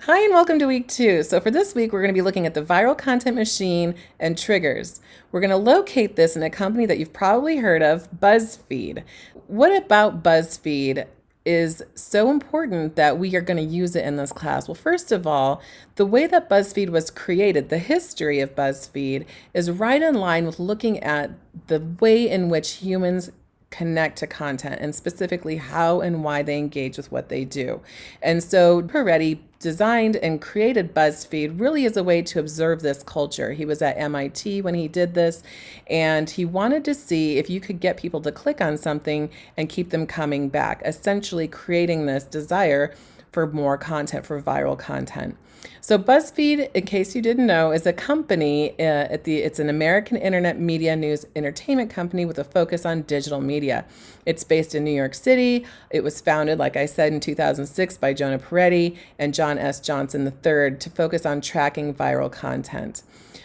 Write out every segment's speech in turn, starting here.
Hi, and welcome to week 2. So, for this week, we're going to be looking at the viral content machine and triggers. We're going to locate this in a company that you've probably heard of, BuzzFeed. What about BuzzFeed is so important that we are going to use it in this class? Well, first of all, the way that BuzzFeed was created, the history of BuzzFeed, is right in line with looking at the way in which humans connect to content and specifically how and why they engage with what they do. And so Peretti designed and created BuzzFeed really as a way to observe this culture. He was at MIT when he did this, and he wanted to see if you could get people to click on something and keep them coming back, essentially creating this desire for more content, for viral content. So BuzzFeed, in case you didn't know, is a company. It's an American internet media news entertainment company with a focus on digital media. It's based in New York City. It was founded, like I said, in 2006 by Jonah Peretti and John S. Johnson III to focus on tracking viral content.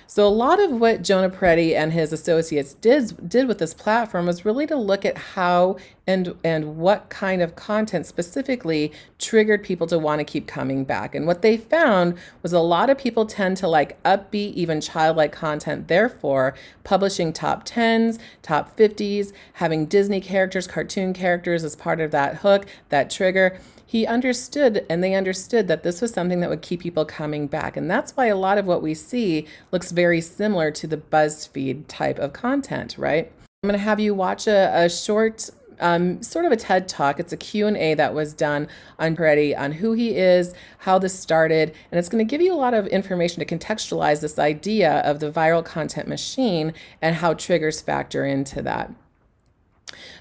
So a lot of what Jonah Peretti and his associates did with this platform was really to look at how and what kind of content specifically triggered people to want to keep coming back. And what they found was a lot of people tend to like upbeat, even childlike content. Therefore, publishing top 10s, top 50s, having Disney characters, cartoon characters as part of that hook, that trigger. He understood, and they understood, that this was something that would keep people coming back. And that's why a lot of what we see looks very similar to the BuzzFeed type of content, right? I'm going to have you watch a short, sort of a TED Talk. It's a Q&A that was done on Peretti on who he is, how this started, and it's going to give you a lot of information to contextualize this idea of the viral content machine and how triggers factor into that.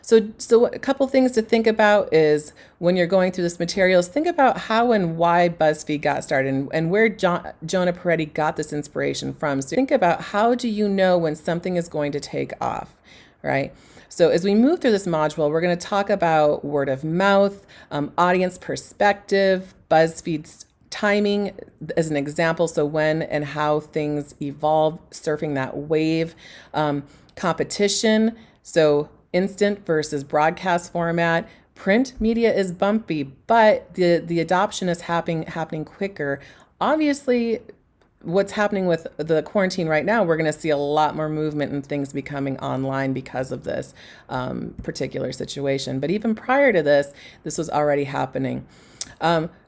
So a couple things to think about is when you're going through this materials, think about how and why BuzzFeed got started and where Jonah Peretti got this inspiration from. So think about, how do you know when something is going to take off, right? So as we move through this module, we're going to talk about word of mouth, audience perspective, BuzzFeed's timing as an example, so when and how things evolve, surfing that wave, competition, so instant versus broadcast format. Print media is bumpy, but the adoption is happening quicker. Obviously, what's happening with the quarantine right now, we're going to see a lot more movement and things becoming online because of this particular situation. But even prior to this, this was already happening.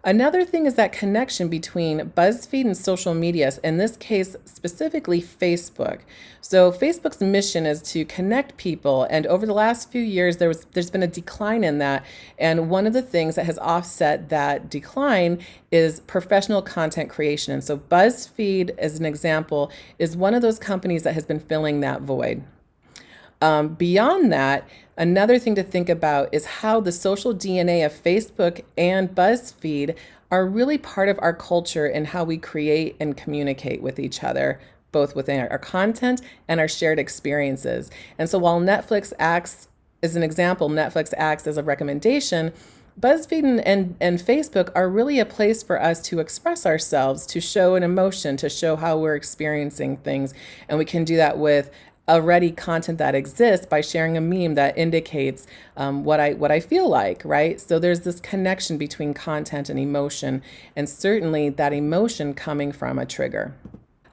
Another thing is that connection between BuzzFeed and social media, in this case specifically Facebook. So Facebook's mission is to connect people, and over the last few years there's been a decline in that, and one of the things that has offset that decline is professional content creation. And so BuzzFeed, as an example, is one of those companies that has been filling that void. Beyond that, another thing to think about is how the social DNA of Facebook and BuzzFeed are really part of our culture and how we create and communicate with each other, both within our content and our shared experiences. And so while Netflix acts as an example, Netflix acts as a recommendation, BuzzFeed and Facebook are really a place for us to express ourselves, to show an emotion, to show how we're experiencing things. And we can do that with already content that exists by sharing a meme that indicates what I feel like, right? So there's this connection between content and emotion, and certainly that emotion coming from a trigger.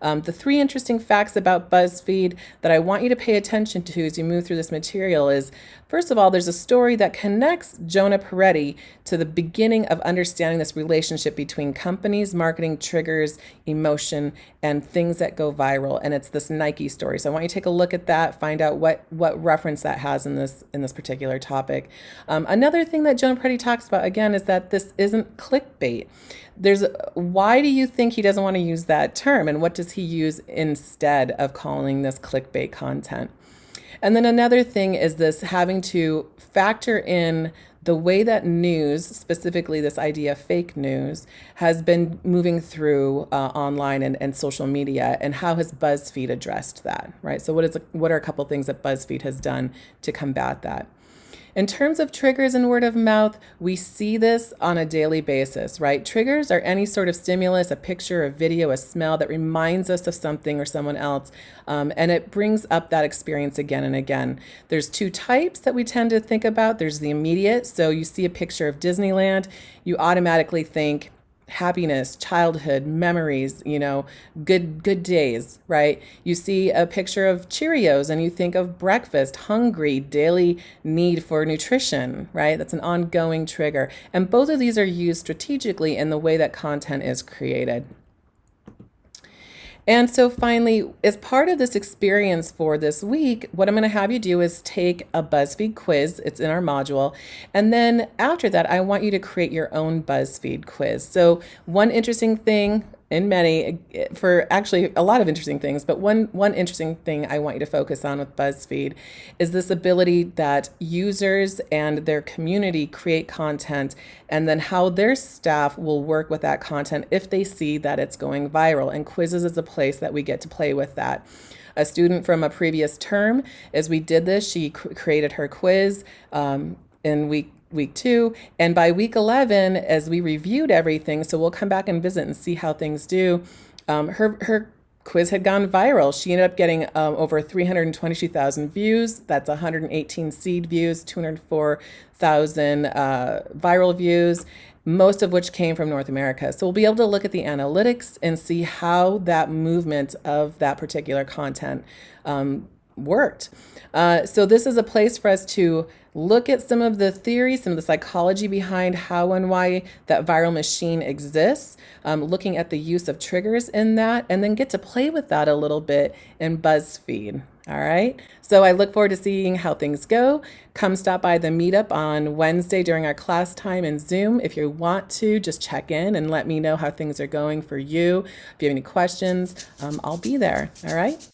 The 3 interesting facts about BuzzFeed that I want you to pay attention to as you move through this material is, first of all, there's a story that connects Jonah Peretti to the beginning of understanding this relationship between companies, marketing, triggers, emotion, and things that go viral. And it's this Nike story. So I want you to take a look at that, find out what reference that has in this particular topic. Another thing that Jonah Peretti talks about, again, is that this isn't clickbait. Why do you think he doesn't want to use that term, and what does he use instead of calling this clickbait content? And then another thing is this having to factor in the way that news, specifically this idea of fake news, has been moving through online and social media, and how has BuzzFeed addressed that, right? So what are a couple things that BuzzFeed has done to combat that? In terms of triggers and word of mouth, we see this on a daily basis, right? Triggers are any sort of stimulus, a picture, a video, a smell that reminds us of something or someone else, and it brings up that experience again and again. There's 2 types that we tend to think about. There's the immediate, so you see a picture of Disneyland, you automatically think, happiness, childhood, memories, good days, right? You see a picture of Cheerios and you think of breakfast, hungry, daily need for nutrition, right? That's an ongoing trigger. And both of these are used strategically in the way that content is created. And so finally, as part of this experience for this week, what I'm going to have you do is take a BuzzFeed quiz. It's in our module. And then after that, I want you to create your own BuzzFeed quiz. So one interesting thing in many, for actually a lot of interesting things, but one interesting thing I want you to focus on with BuzzFeed is this ability that users and their community create content, and then how their staff will work with that content if they see that it's going viral. And quizzes is a place that we get to play with that. A student from a previous term, as we did this, she created her quiz in week 2, and by week 11, as we reviewed everything, so we'll come back and visit and see how things do, her quiz had gone viral. She ended up getting over 322,000 views. That's 118 seed views, 204,000 viral views, most of which came from North America. So we'll be able to look at the analytics and see how that movement of that particular content worked. So this is a place for us to look at some of the theories, some of the psychology behind how and why that viral machine exists, looking at the use of triggers in that, and then get to play with that a little bit in BuzzFeed. All right. So I look forward to seeing how things go. Come stop by the meetup on Wednesday during our class time in Zoom. If you want to, just check in and let me know how things are going for you. If you have any questions, I'll be there. All right.